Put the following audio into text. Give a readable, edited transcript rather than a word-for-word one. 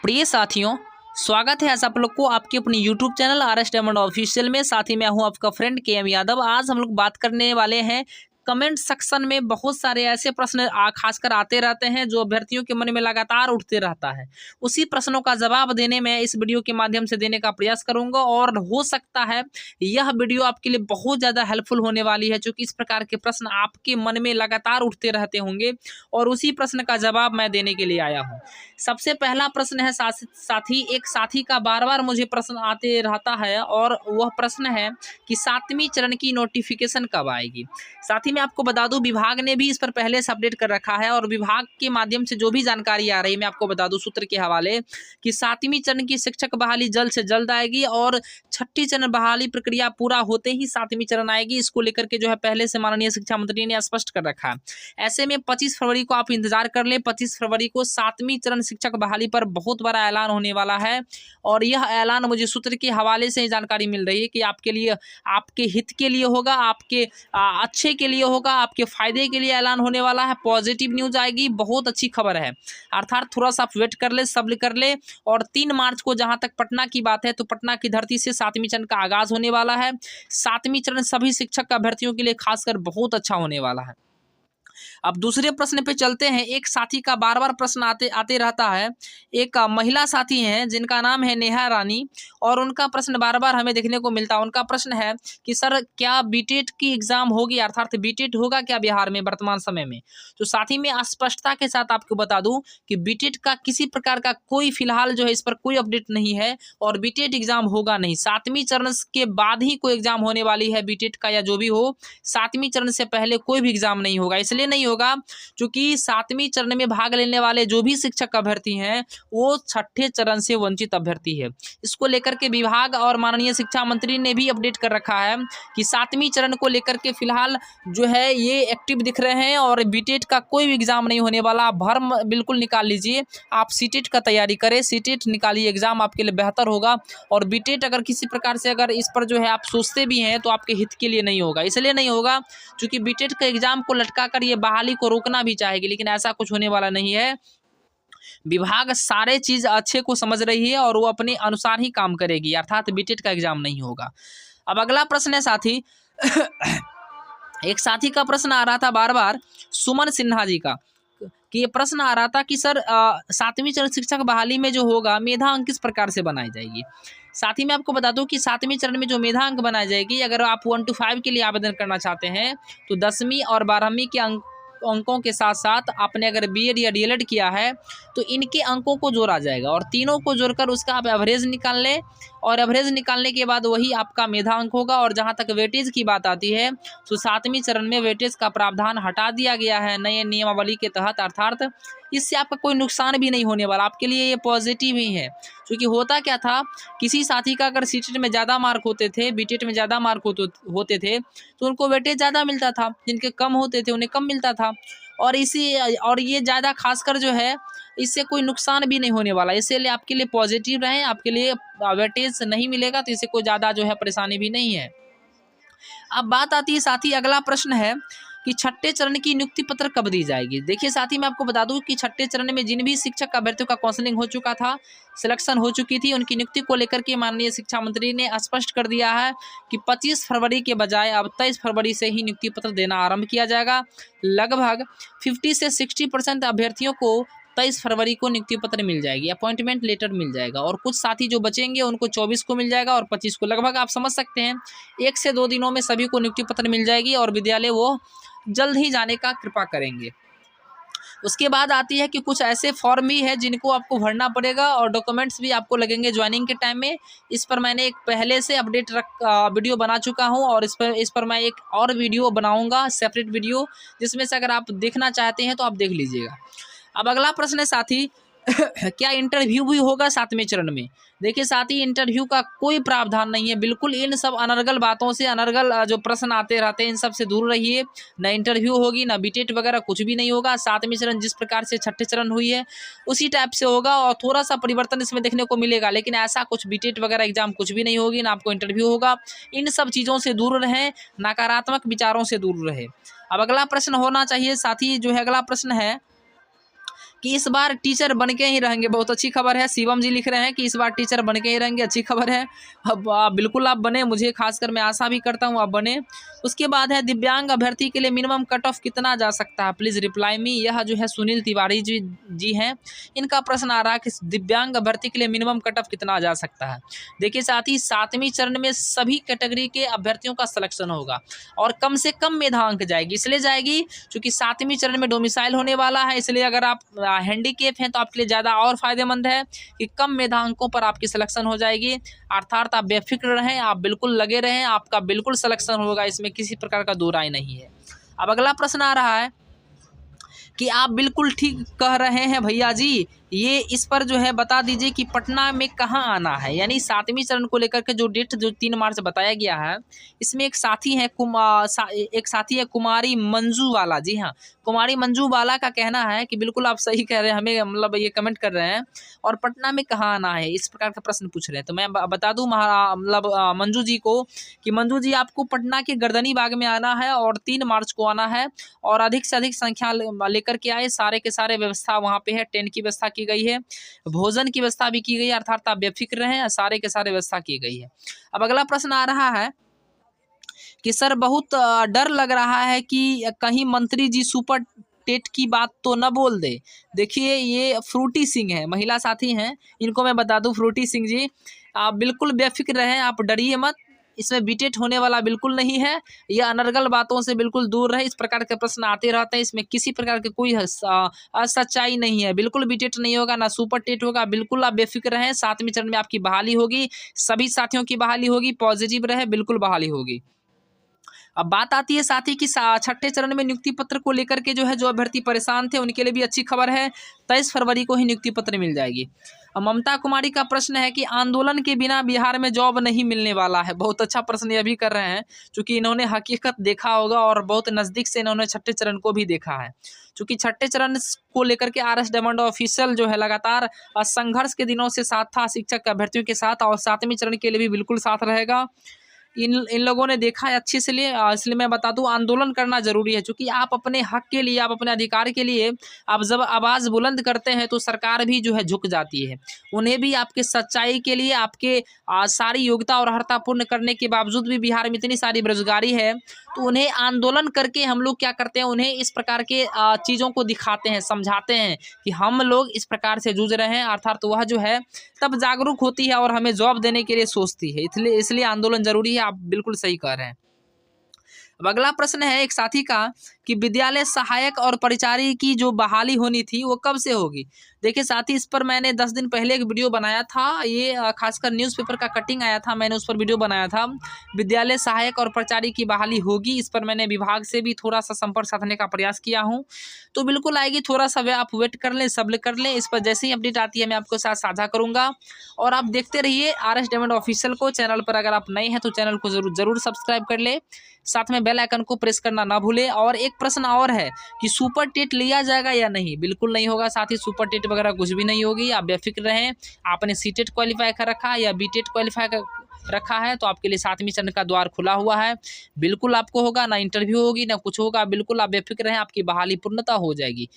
प्रिय साथियों, स्वागत है आज आप लोग को आपके अपनी YouTube channel RS diamond official में। साथ ही मैं हूं आपका फ्रेंड KM यादव। आज हम लोग बात करने वाले हैं कमेंट सेक्शन में बहुत सारे ऐसे प्रश्न खासकर आते रहते हैं जो अभ्यर्थियों के मन में लगातार उठते रहता है। उसी प्रश्नों का जवाब देने में इस वीडियो के माध्यम से देने का प्रयास करूंगा और हो सकता है यह वीडियो आपके लिए बहुत ज़्यादा हेल्पफुल होने वाली है, क्योंकि इस प्रकार के प्रश्न आपके मन में लगातार उठते रहते होंगे और उसी प्रश्न का जवाब मैं देने के लिए आया हूँ। सबसे पहला प्रश्न है साथी एक साथी का बार बार मुझे प्रश्न आते रहता है और वह प्रश्न है कि 7वीं चरण की नोटिफिकेशन कब आएगी। साथ ही मैं आपको बता दूं विभाग ने भी इस पर पहले से अपडेट कर रखा है और विभाग के माध्यम से जो भी जानकारी आ रही है मैं आपको बता दूं सूत्र के हवाले कि 7वीं चरण की शिक्षक बहाली जल्द से जल्द आएगी और 6ठी चरण बहाली प्रक्रिया पूरा होते ही 7वीं चरण आएगी। इसको लेकर के जो है पहले से माननीय शिक्षा मंत्री ने स्पष्ट कर रखा है। ऐसे में 25 फरवरी को आप इंतजार कर लें। 25 फरवरी को 7वीं चरण शिक्षक बहाली पर बहुत बड़ा ऐलान होने वाला है और यह ऐलान मुझे सूत्र के हवाले से जानकारी मिल रही है कि आपके लिए, आपके हित के लिए होगा, आपके अच्छे के लिए होगा, आपके फायदे के लिए ऐलान होने वाला है। पॉजिटिव न्यूज आएगी, बहुत अच्छी खबर है। अर्थात थोड़ा सा आप वेट कर ले, सब्र कर ले। और 3 मार्च को जहां तक पटना की बात है तो पटना की धरती से 7वीं चरण का आगाज होने वाला है। 7वीं चरण सभी शिक्षक अभ्यर्थियों के लिए खासकर बहुत अच्छा होने वाला है। अब दूसरे प्रश्न पे चलते हैं। एक साथी का बार बार प्रश्न आते रहता है। एक महिला साथी हैं जिनका नाम है नेहा रानी और उनका प्रश्न बार बार हमें देखने को मिलता है। उनका प्रश्न है कि सर क्या बीटेट की एग्जाम होगी, अर्थात बीटेट होगा क्या बिहार में वर्तमान समय में। तो साथी में स्पष्टता के साथ आपको बता दूं कि बीटेट का किसी प्रकार का कोई फिलहाल जो है इस पर कोई अपडेट नहीं है और बीटेट एग्जाम होगा नहीं। 7वीं चरण के बाद ही कोई एग्जाम होने वाली है बीटेट का या जो भी हो। 7वीं चरण से पहले कोई भी एग्जाम नहीं होगा। इसलिए नहीं होगा क्योंकि 7वीं चरण में भाग लेने वाले जो भी शिक्षक अभ्यर्थी हैं वो 6ठे चरण से वंचित अभ्यर्थी है। इसको लेकर के विभाग और माननीय शिक्षा मंत्री ने भी अपडेट कर रखा है कि 7वीं चरण को लेकर के फिलहाल जो है ये एक्टिव दिख रहे हैं और बीटेट का कोई भी एग्जाम नहीं होने वाला। भर्म बिल्कुल निकाल लीजिए, आप सीटेट का तैयारी करें, सीटेट निकालिए, एग्जाम आपके लिए बेहतर होगा। और बीटेट अगर किसी प्रकार से अगर इस पर जो है आप सोचते भी हैं तो आपके हित के लिए नहीं होगा। इसलिए नहीं होगा क्योंकि बीटेट का एग्जाम को लटका कर ये बहाली को रोकना भी चाहेगी, लेकिन ऐसा कुछ होने वाला नहीं है। विभाग सारे चीज अच्छे को समझ रही है और वो अपने अनुसार ही काम करेगी, अर्थात बीटेट का एग्जाम नहीं होगा। अब अगला प्रश्न है साथी एक साथी का प्रश्न आ रहा था बार बार सुमन सिन्हा जी का कि ये प्रश्न आ रहा था कि सर 7वीं चरण शिक्षक बहाली में जो होगा मेधा अंक किस प्रकार से बनाई जाएगी। साथ ही मैं आपको बता दूं कि 7वीं चरण में जो मेधा अंक बनाई जाएगी, अगर आप 1 to 5 के लिए आवेदन करना चाहते हैं तो 10वीं और 12वीं के अंकों के साथ साथ आपने अगर बीएड या डीएलएड किया है तो इनके अंकों को जोड़ा जाएगा और तीनों को जोड़कर उसका आप एवरेज निकाल लें और एवरेज निकालने के बाद वही आपका मेधा अंक होगा। और जहां तक वेटेज की बात आती है तो 7वीं चरण में वेटेज का प्रावधान हटा दिया गया है नए नियमावली के तहत, अर्थात इससे आपका कोई नुकसान भी नहीं होने वाला, आपके लिए ये पॉजिटिव ही है। क्योंकि होता क्या था, किसी साथी का अगर सीटेट में ज़्यादा मार्क होते थे, बीटेट में ज़्यादा मार्क होते थे तो उनको वेटेज ज़्यादा मिलता था, जिनके कम होते थे उन्हें कम मिलता था। और ये ज़्यादा खासकर जो है इससे कोई नुकसान भी नहीं होने वाला, इसलिए आपके लिए पॉजिटिव रहें। आपके लिए वेटेज नहीं मिलेगा तो इससे कोई ज़्यादा जो है परेशानी भी नहीं है। अब बात आती है साथी अगला प्रश्न है कि 6ठे चरण की नियुक्ति पत्र कब दी जाएगी। देखिए साथी मैं आपको बता दूं कि 6ठे चरण में जिन भी शिक्षक अभ्यर्थियों का काउंसलिंग हो चुका था, सिलेक्शन हो चुकी थी, उनकी नियुक्ति को लेकर के माननीय शिक्षा मंत्री ने स्पष्ट कर दिया है कि 25 फरवरी के बजाय अब 23 फरवरी से ही नियुक्ति पत्र देना आरंभ किया जाएगा। लगभग 50 से 60% अभ्यर्थियों को 23 फरवरी को नियुक्ति पत्र मिल जाएगी, अपॉइंटमेंट लेटर मिल जाएगा और कुछ साथी जो बचेंगे उनको 24 को मिल जाएगा और 25 को। लगभग आप समझ सकते हैं 1 से 2 दिनों में सभी को नियुक्ति पत्र मिल जाएगी और विद्यालय वो जल्द ही जाने का कृपा करेंगे। उसके बाद आती है कि कुछ ऐसे फॉर्म भी है जिनको आपको भरना पड़ेगा और डॉक्यूमेंट्स भी आपको लगेंगे ज्वाइनिंग के टाइम में। इस पर मैंने एक पहले से अपडेट वीडियो बना चुका हूं और इस पर मैं एक और वीडियो बनाऊंगा, सेपरेट वीडियो, जिसमें से अगर आप देखना चाहते हैं तो आप देख लीजिएगा। अब अगला प्रश्न है साथी क्या इंटरव्यू भी होगा 7वें चरण में। देखिए साथी इंटरव्यू का कोई प्रावधान नहीं है, बिल्कुल इन सब अनर्गल बातों से, अनर्गल जो प्रश्न आते रहते हैं इन सब से दूर रहिए। ना इंटरव्यू होगी, ना बीटेट वगैरह कुछ भी नहीं होगा। 7वीं चरण जिस प्रकार से 6ठे चरण हुई है उसी टाइप से होगा और थोड़ा सा परिवर्तन इसमें देखने को मिलेगा, लेकिन ऐसा कुछ बीटेट वगैरह एग्जाम कुछ भी नहीं होगी, ना आपको इंटरव्यू होगा। इन सब चीज़ों से दूर रहें, नकारात्मक विचारों से दूर रहे। अब अगला प्रश्न होना चाहिए साथी जो है, अगला प्रश्न है कि इस बार टीचर बन के ही रहेंगे। बहुत अच्छी खबर है। शिवम जी लिख रहे हैं कि इस बार टीचर बन के ही रहेंगे, अच्छी खबर है। अब बिल्कुल आप बने, मुझे खासकर मैं आशा भी करता हूँ आप बने। उसके बाद है दिव्यांग अभ्यर्थी के लिए मिनिमम कट ऑफ कितना जा सकता है, प्लीज़ रिप्लाई मी। यह जो है सुनील तिवारी जी हैं, इनका प्रश्न आ रहा है कि दिव्यांग अभ्यर्थी के लिए मिनिमम कट ऑफ कितना जा सकता है। देखिए साथ ही 7वीं चरण में सभी कैटेगरी के अभ्यर्थियों का सिलेक्शन होगा और कम से कम मेधांक जाएगी, इसलिए जाएगी क्योंकि 7वीं चरण में डोमिसाइल होने वाला है। इसलिए अगर आप हैंडीकेप हैं तो आपके लिए ज़्यादा और फायदेमंद है कि कम मेधांकों पर आपकी सिलेक्शन हो जाएगी। अर्थात आप बेफिक्र रहें, आप बिल्कुल लगे रहें, आपका बिल्कुल सिलेक्शन होगा, इसमें किसी प्रकार का दो राय नहीं है। अब अगला प्रश्न आ रहा है कि आप बिल्कुल ठीक कह रहे हैं भैया जी, ये इस पर जो है बता दीजिए कि पटना में कहाँ आना है। यानी 7वीं चरण को लेकर के जो डेट जो 3 मार्च बताया गया है, इसमें एक साथी है कुमारी मंजू वाला। जी हाँ, कुमारी मंजू वाला का कहना है कि बिल्कुल आप सही कह रहे हैं, हमें मतलब ये कमेंट कर रहे हैं और पटना में कहाँ आना है इस प्रकार का प्रश्न पूछ रहे हैं। तो मैं बता दूँ मतलब मंजू जी को कि मंजू जी आपको पटना के गर्दनी बाग में आना है और 3 मार्च को आना है और अधिक से अधिक संख्या लेकर के आए। सारे के सारे व्यवस्था वहाँ पे है, टेंट की व्यवस्था की गई है, भोजन की व्यवस्था भी की गई है, अर्थात आप बेफिक्र रहें, सारे के सारे व्यवस्था की गई है। अब अगला प्रश्न आ रहा है कि सर बहुत डर लग रहा है कि कहीं मंत्री जी सुपर टेट की बात तो न बोल दे। देखिए ये फ्रूटी सिंह है, महिला साथी हैं, इनको मैं बता दूं फ्रूटी सिंह जी, आप बिल्कुल बेफिक्र रहें, आप डरिए मत, इसमें बीटेट होने वाला बिल्कुल नहीं है। ये अनर्गल बातों से बिल्कुल दूर रहे, इस प्रकार के प्रश्न आते रहते हैं, इसमें किसी प्रकार के कोई असच्चाई नहीं है। बिल्कुल बीटेट नहीं होगा, ना सुपर टेट होगा, बिल्कुल आप बेफिक्र रहें। 7वीं चरण में आपकी बहाली होगी, सभी साथियों की बहाली होगी, पॉजिटिव रहे, बिल्कुल बहाली होगी। अब बात आती है साथ ही कि 6ठे चरण में नियुक्ति पत्र को लेकर के जो है जो अभ्यर्थी परेशान थे उनके लिए भी अच्छी खबर है, 23 फरवरी को ही नियुक्ति पत्र मिल जाएगी। अब ममता कुमारी का प्रश्न है कि आंदोलन के बिना बिहार में जॉब नहीं मिलने वाला है। बहुत अच्छा प्रश्न ये भी कर रहे हैं, क्योंकि इन्होंने हकीकत देखा होगा और बहुत नज़दीक से इन्होंने 6ठे चरण को भी देखा है। क्योंकि 6ठे चरण को लेकर के RS डायमंड ऑफिशियल जो है लगातार संघर्ष के दिनों से साथ था शिक्षक अभ्यर्थियों के साथ, और 7वीं चरण के लिए भी बिल्कुल साथ रहेगा। इन लोगों ने देखा है अच्छे से लिए, इसलिए मैं बता दूं आंदोलन करना जरूरी है, क्योंकि आप अपने हक के लिए, आप अपने अधिकार के लिए आप जब आवाज़ बुलंद करते हैं तो सरकार भी जो है झुक जाती है। उन्हें भी आपके सच्चाई के लिए, आपके सारी योग्यता और अर्हता पूर्ण करने के बावजूद भी बिहार में इतनी सारी बेरोजगारी है, तो उन्हें आंदोलन करके हम लोग क्या करते हैं, उन्हें इस प्रकार के चीज़ों को दिखाते हैं, समझाते हैं कि हम लोग इस प्रकार से जूझ रहे हैं, अर्थात वह जो है तब जागरूक होती है और हमें जॉब देने के लिए सोचती है। इसलिए आंदोलन जरूरी है, आप बिल्कुल सही कह रहे हैं। अब अगला प्रश्न है एक साथी का कि विद्यालय सहायक और परिचारी की जो बहाली होनी थी वो कब से होगी। देखिए साथी, इस पर मैंने 10 दिन पहले एक वीडियो बनाया था, ये खासकर न्यूज़पेपर का कटिंग आया था, मैंने उस पर वीडियो बनाया था। विद्यालय सहायक और परिचारी की बहाली होगी, इस पर मैंने विभाग से भी थोड़ा सा संपर्क साधने का प्रयास किया हूँ, तो बिल्कुल आएगी। थोड़ा सा आप वेट कर लें, सब्र कर लें, इस पर जैसे ही अपडेट आती है मैं आपको साथ साझा करूँगा। और आप देखते रहिए RS डायमंड ऑफिशियल को। चैनल पर अगर आप नए हैं तो चैनल को जरूर सब्सक्राइब कर ले, साथ में बेल आइकन को प्रेस करना ना भूलें। और एक प्रश्न और है कि सुपर टेट लिया जाएगा या नहीं। बिल्कुल नहीं होगा साथ ही, सुपर टेट वगैरह कुछ भी नहीं होगी, आप बेफिक्र रहें। आपने सीटेट क्वालिफाई कर रखा है या बीटेट क्वालिफाई कर रखा है तो आपके लिए 7वीं चरण का द्वार खुला हुआ है, बिल्कुल आपको होगा, ना इंटरव्यू होगी ना कुछ होगा, बिल्कुल आप बेफिक्र रहें, आपकी बहाली पूर्णतः हो जाएगी।